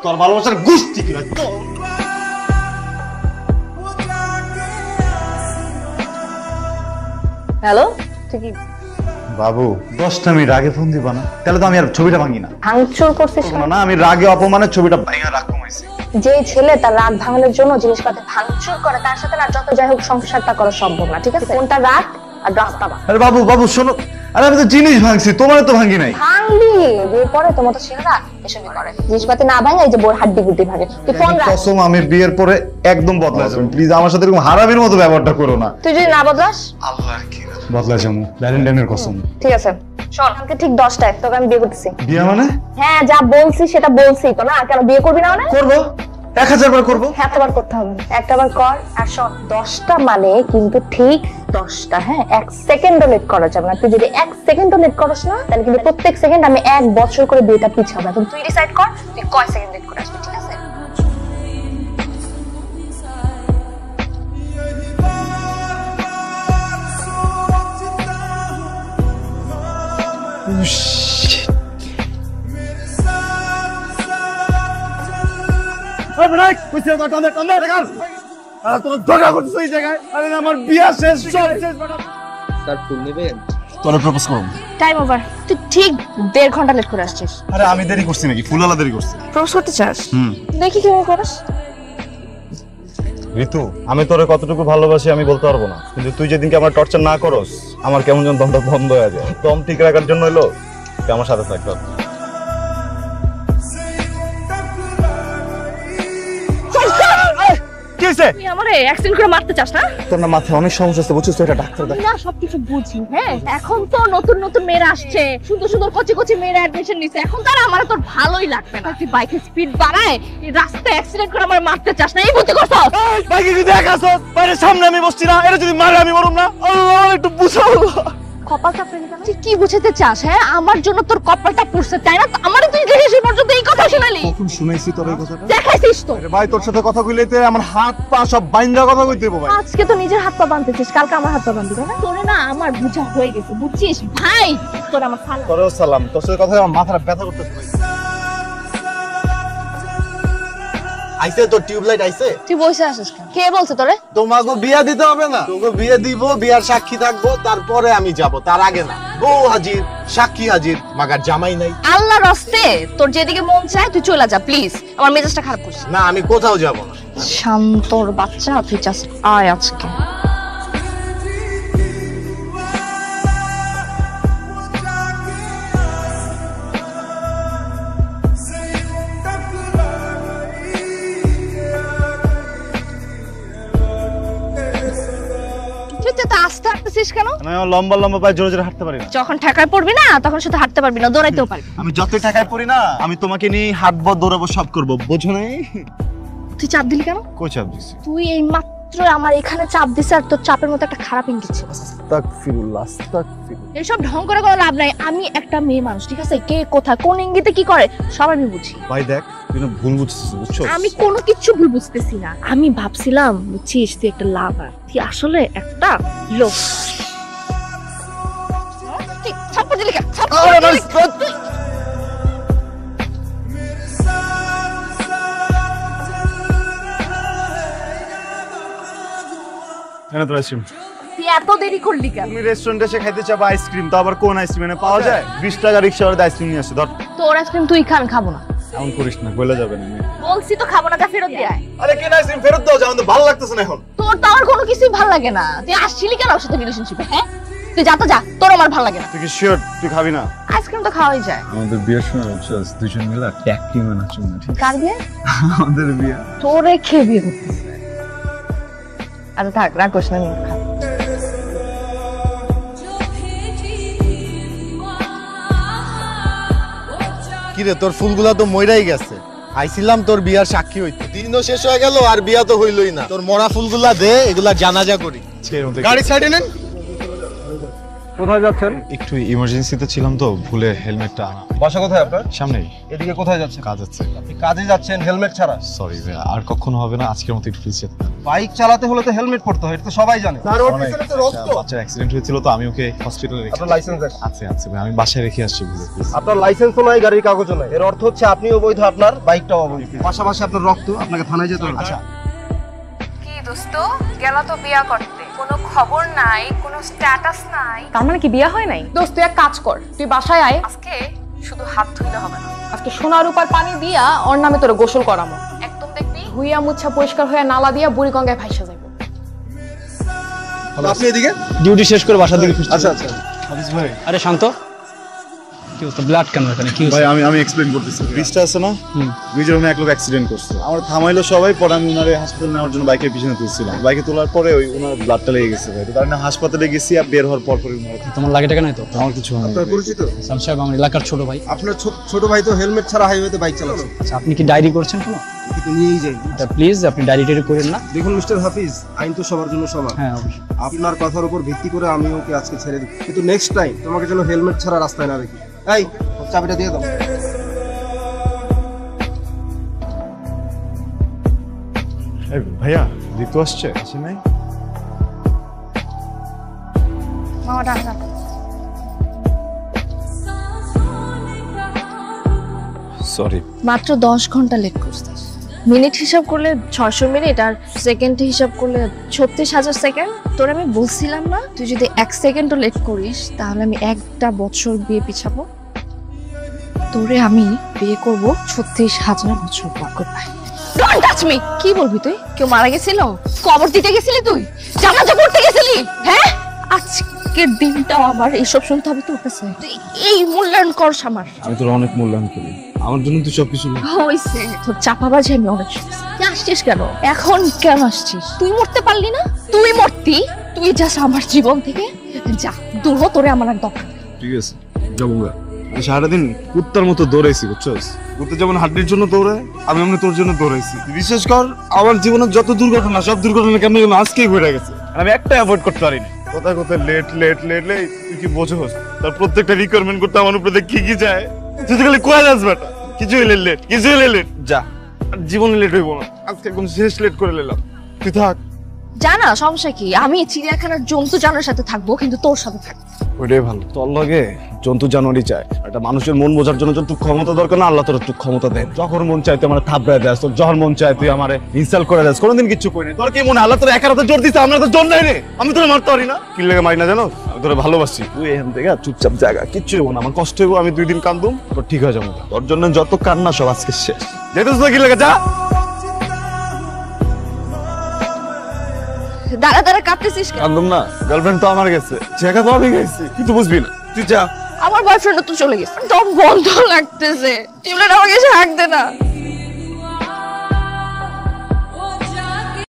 তোর ভালোবাসার গুষ্টি কিনা হ্যালো তুই কি বাবু 10টা মিনিট আগে ফোন দিবা না? তাহলে তো আমি আর ছবিটা ভাঙি না। ভাঙচুর করছিস না, আমি রাগে অপমানের ছবিটা ভাঙা রাগ কমাইছি। যে ছেলে তার রাগ ভাঙানোর জন্য জিনিসপাতি ভাঙচুর করে তার সাথে না যত যাই হোক সংসারটা করা সম্ভব না, ঠিক আছে? কোনটা রাগ আর রাস্তা বা। আরে বাবু শোনো, আরে আমি তো জিনিস ভাঙছি, তোমার তো ভাঙি নাই। ভাঙবি বিয়ের পরে তোমার তো ছেলেরা এসবই করে, জিনিসপাতি না ভাঙে এই যে বোর হাড্ডি গুড্ডি ভাঙে। তুই ফোন রাখ। কসম আমি বিয়ের পরে একদম বদলা যাবেন, প্লিজ আমার সাথে এরকম হারামির মতো ব্যবহারটা করো না। তুই যদি না বদলাস আল্লাহর কি বদলা যাবো, ভ্যালেন্টাইনের কসম। ঠিক আছে শোন, কালকে ঠিক 10টায় তোকে আমি বিয়ে করতেছি। বিয়ে মানে? হ্যাঁ যা বলছি সেটা বলছি তো, না কেন বিয়ে করবি না? মানে করবো, 1000 বার করবো। এতবার করতে হবে না, একটা বার কর। আর শোন 10টা মানে কিন্তু ঠিক 10টা, হ্যাঁ 1 সেকেন্ডও লেট করা যাবে না। তুই যদি 1 সেকেন্ডও লেট করস না তাহলে কিন্তু প্রত্যেক সেকেন্ড আমি 1 বছর করে বিয়েটা পিছাবো। এখন তুই ডিসাইড কর তুই কয় সেকেন্ড লেট করে আসবি, ঠিক আছে? আমার বিয়া শেষ, সব শেষ। স্যার ফুল নেবেন? তোরে প্রপোজ করব। টাইম ওভার, তুই ঠিক 1.5 ঘন্টা লেট করে আসছিস। আরে আমি দেরি করছি নাকি? ফুলালা দেরি করছি। প্রপোজ করতে চাস? দেখি কিভাবে করিস। ঋতু, আমি তোরে কতটুকু ভালোবাসি আমি বলতে পারবো না, কিন্তু তুই যেদিনকে আমার টর্চার না করস আমার কেমন যেন দমটা বন্ধ হয়ে যায়। দম ঠিক রাখার জন্য হলো তুই আমার সাথে থাকতে হবে। কি হইছে? তুই আমারে অ্যাক্সিডেন্ট করে মারতে চাস না? তোর না মাথায় অনেক সমস্যা আছে, বুঝছিস তো? এটা ডাক্তার দেখ। না সবকিছু বুঝি, হ্যাঁ এখন তো নতুন নতুন মেয়েরা আসছে, সুন্দর সুন্দর কচি কচি মেয়েরা অ্যাডমিশন নিছে, এখন তার আমার তোর ভালোই লাগবে না। তুই বাইকের স্পিড বাড়ায় এই রাস্তায় অ্যাক্সিডেন্ট করে আমার মারতে চাস না, এই বুঝতে করছস? বাইকে যদি দেখাছস বাইরের সামনে আমি বসছি না, এটা যদি মারে আমি মরুম না? আল্লাহ একটু বুঝাও। কপালটা ফেলে কেন? তুই কি বুঝাতে চাস? হ্যাঁ আমার জন্য তোর কপালটা পুড়ছে তাই না? আমারে তুই দেখে সেই পর্যন্ত এই কথা শোনালি? কখন শুনাইছি তোর এই কথাটা? দেখাইছিস তো। আরে ভাই তোর সাথে কথা কইলেতে আমার হাত পা সব বাইন্দা কথা কইতে হইবো ভাই। আজকে তো নিজের হাত পা বাঁধতেছিস, কালকে আমার হাত পা বাঁধবি তাই না? তোরে না আমার বুঝা হয়ে গেছে, বুঝছিস ভাই? তোর আমার সালাম। তোরেও সালাম। তোর সাথে কথা আমার মাথাটা ব্যথা করতেছে ভাই। আইছে তো টিউবলাইট আইছে। তুই বসে আসিস কেন? কে বলছে তোরে? তোমাকে বিয়া দিতে হবে না? তোকে বিয়ে দিব, বিয়ার সাক্ষী থাকবো, তারপরে আমি যাব, তার আগে না। বউ হাজির, সাক্ষী হাজির, মাগার জামাই নাই। আল্লাহর রাস্তে তোর যেদিকে মন চায় তুই চলে যা প্লিজ, আমার মেজাজটা খারাপ করছিস। না আমি কোথাও যাব না। শান্তর বাচ্চা, তুই জাস্ট আয় আজকে। আস্তে হাঁটতেছিস কেন? আমি লম্বা লম্বা পায়ে জোরে জোরে হাঁটতে পারি না। যখন ঠেকায় পড়বি না তখন শুধু হাঁটতে পারবি না, দৌড়াইতেও পারবি। আমি যতই টাকায় পড়ি না আমি তোমাকে নিয়ে হাঁটবো, দৌড়াবো, সব করবো, বুঝো নাই? তুই চাপ দিলি কেন? কই চাপ দিছি? তুই এই মাত্র আমার এখানে চাপ দিছিস আর তোর চাপের মতো একটা খারাপ ইঙ্গিত ছিল। আস্তাগফিরুল্লাহ, আস্তাগফিরুল্লাহ। এইসব ঢং করে কোনো লাভ নাই। আমি একটা মেয়ে মানুষ, ঠিক আছে? কে কোথায় কোন ইঙ্গিতে কি করে সব আমি বুঝি। ভাই দেখ তুই না ভুল বুঝছিস, বুঝছো? আমি কোনো কিছু ভুল বুঝতেছি না। আমি ভাবছিলাম বুঝছিস তুই একটা লাভার, তুই আসলে একটা লোক। তুই ছাপ্পড় দিলি কেন? ছাপ্পড় দিলি কেন? তুই এনে তোর আইসক্রিম। তুই এত দেরি করলি কেন? তুমি রেস্টুরেন্টে এসে খাইতে চাও আইসক্রিম, তো আবার কোন আইসক্রিম এনে পাওয়া যায়? 20 টাকা রিকশা ভাড়া আইসক্রিম নিয়ে আসি, ধর। তোর আইসক্রিম তুই খা, আমি খাবো না। এমন করিস না, বলে যাবে না। বলছি তো খাবো না, যা ফেরত দিয়ে আয়। আরে কেন আইসক্রিম ফেরত দাও, যা, আমাদের ভালো লাগতেছে না এখন। তোর তো আমার কোনো কিছুই ভালো লাগে না। তুই আসছিলি কেন ওর সাথে রিলেশনশিপে? হ্যাঁ তুই যা তো যা, তোর আমার ভালো লাগে না। তুই কি শিওর তুই খাবি না? আইসক্রিম তো খাওয়াই যায়। আমাদের বিয়ের সময় বুঝছস দুজন মিলে ট্যাগ টিম বানাচ্ছি না, ঠিক? কার বিয়ে? আমাদের বিয়ে। তোরে খেয়ে বিয়ে করতেছে। আচ্ছা থাক, রাগ করিস না, খা। কিরে তোর ফুলগুলা তো মইরাই গেছে। আইছিলাম তোর বিয়ার সাক্ষী হইতে, দিনও শেষ হয়ে গেল আর বিয়া তো হইলই না। তোর মরা ফুলগুলা দে, এগুলা জানাজা করি। গাড়ি সাইডে নেন। কোথায় যাচ্ছেন? একটু ইমার্জেন্সিতে ছিলাম তো, ভুলে হেলমেটটা আনা। বাসা কোথায় আপনার? সামনেই। এদিকে কোথায় যাচ্ছেন? কাজ আছে। আপনি কাজে যাচ্ছেন হেলমেট ছাড়া? সরি ভাই, আর কখনো হবে না, আজকের মতো একটু প্লিজ যেতে। বাইক চালাতে হলে তো হেলমেট পরতে হয়, এটা তো সবাই জানে। তার ওর পিছনে তো রক্ত। বাচ্চার অ্যাক্সিডেন্ট হয়েছিল তো, আমি ওকে হসপিটালে রেখে। আপনার লাইসেন্স আছে আছে ভাই, আমি বাসায় রেখে আসছি ভুলে, প্লিজ। আপনার লাইসেন্সও নাই, গাড়ির কাগজও নাই, এর অর্থ হচ্ছে আপনি অবৈধ, আপনার বাইকটাও অবৈধ, পাশাপাশি আপনার রক্ত, আপনাকে থানায় যেতে হবে। আচ্ছা কি দোস্ত গেল তো বিয়া করতে, কোনো খবর নাই, কোনো স্ট্যাটাস নাই। তার মানে কি বিয়ে হয় নাই? দোস্ত তুই এক কাজ কর, তুই বাসায় আয়, আজকে শুধু হাত ধুইলে হবে না, আজকে সোনার উপর পানি দিয়া ওর নামে তোর গোসল করামো। একদম দেখবি হুইয়া মুচ্ছা পরিষ্কার হয়ে নালা দিয়া বুড়ি গঙ্গায় ভাইসা যাইব। আপনি এদিকে। ডিউটি শেষ করে বাসার দিকে ফিরছি। আচ্ছা আচ্ছা হাফিজ ভাই, আরে শান্ত, কি হচ্ছে? ব্লাড কেন এখানে? কি ভাই হচ্ছে? আমি এক্সপ্লেইন করতেছি। ব্রিজটা আছে না, ব্রিজের ওখানে এক লোক অ্যাক্সিডেন্ট করছে। আমার থামাইলো সবাই, পরে আমি ওনারে হাসপাতালে নেওয়ার জন্য বাইকের পিছনে তুলছিলাম। বাইকে তোলার পরে ওই ওনার ব্লাডটা লেগে গেছে ভাই, তো তার জন্য হাসপাতালে গেছি। আর বের হওয়ার পর পরে তোমার লাগে টাকা নাই তো? আমার কিছু হয়নি। আপনার পরিচিত? সাম সাহেব আমার এলাকার ছোট ভাই। আপনার ছোট ভাই তো হেলমেট ছাড়া হাইওয়েতে বাইক চালাচ্ছে, আচ্ছা, আপনি কি ডায়েরি করছেন কোনো? কিন্তু নিয়েই যাই। প্লিজ আপনি ডায়েরি টেরি করেন না। দেখুন মিস্টার হাফিজ, আইন তো সবার জন্য সমান। হ্যাঁ অবশ্যই। আপনার কথার উপর ভিত্তি করে আমি ওকে আজকে ছেড়ে দিই, কিন্তু নেক্সট টাইম তোমাকে যেন হেলমেট ছাড়া রাস্তায় না দেখি। এই ওর চাবিটা দিয়ে দাও। এই ভাইয়া ঋতু আসছে? আসে নাই? মামা ডাক ডাক। সরি। মাত্র 10 ঘন্টা লেট করছিস। মিনিট হিসাব করলে 600 মিনিট, আর সেকেন্ড হিসাব করলে 36,000 সেকেন্ড। তোর আমি বলছিলাম না, তুই যদি 1 সেকেন্ডও লেট করিস তাহলে আমি 1টা বছর বিয়ে পিছাবো। তোরে আমি বিয়ে করব 36,000 বছর পর। করবাই। Don't touch me. কি বলবি তুই? কেউ মারা গেছিল? কবর দিতে গেছিলি তুই? জানাজা পড়তে গেছিলি? হ্যাঁ, আজকের দিনটাও আমার এইসব শুনতে হবে তোর কাছে? তুই এই মূল্যায়ন করস আমার? আমি তোর অনেক মূল্যায়ন করি, আমার জন্য তুই সবকিছু। হইছে তোর চাপাবাজি আমি অনেক শুনছি। তুই আসছিস কেন এখন? কেন আসছিস? তুই মরতে পারলি না? তুই মরতি, তুই যাস আমার জীবন থেকে যা দূর হ, তোরে আমার আর দরকার নেই। ঠিক আছে যাবো। আমি সারাদিন কুত্তার মতো দৌড়াইছি, বুঝছস? কুত্তা যেমন হাড্ডির জন্য দৌড়ায়, আমি এমনি তোর জন্য দৌড়াইছি। বিশেষ কর আমার জীবনের যত দুর্ঘটনা, সব দুর্ঘটনা কেমন যেন আজকেই ঘটে গেছে, আর আমি একটা অ্যাভয়েড করতে পারিনি। কোথায় কোথায় লেট লেট লেট লেট, তুই কি বোঝোস? তার প্রত্যেকটা রিকোয়ারমেন্ট করতে আমার উপরে কি কি যায়। তুই তো খালি কোয়া যাস বেটা, কিছু হইলে লেট, কিছু হইলে লেট। যা, আর জীবনে লেট হইব না, আজকে একদম শেষ লেট করে নিলাম। তুই থাক। জানা সমস্যা কি? আমি চিড়িয়াখানার জন্তু জানোয়ারের সাথে থাকবো, কিন্তু তোর সাথে থাকবো। ওইটাই ভালো। তোর লগে জন্তু জানোয়ারই চায়। একটা মানুষের মন বোঝার জন্য যতটুকু ক্ষমতা দরকার না, আল্লাহ তোর একটু ক্ষমতা দেন। যখন মন চায় তুই আমার থাপড়ায় দেস, তোর যখন মন চায় তুই আমার ইনসাল্ট করে দেস, কোনোদিন কিচ্ছু করি না। তোর কি মনে আল্লাহ তোর একার হাতে জোর দিছে, আমরা তো জোর নাই রে। আমি তোর মারতে পারি না, কি লেগে মারি না জানো? আমি তোর ভালোবাসি। তুই এখান থেকে চুপচাপ জায়গা, কিচ্ছু হবো না, আমার কষ্ট হইব। আমি 2 দিন কান্দুম, তোর ঠিক হয়ে যাবো। তোর জন্য যত কান্না সব আজকে শেষ। যেতেছ তো কি লেগে, যা। দাঁড়া দাঁড়া কাঁদতেছিস কেন? কান্দুম না, গার্লফ্রেন্ড তো আমার গেছে, জায়গা তো আমি গেছি, কিন্তু বুঝবি না। তুই যা। আমার বয়ফ্রেন্ড তো চলে গেছে, দম বন্ধ লাগতেছে। টিউলের আমাকে হাঁক দে না।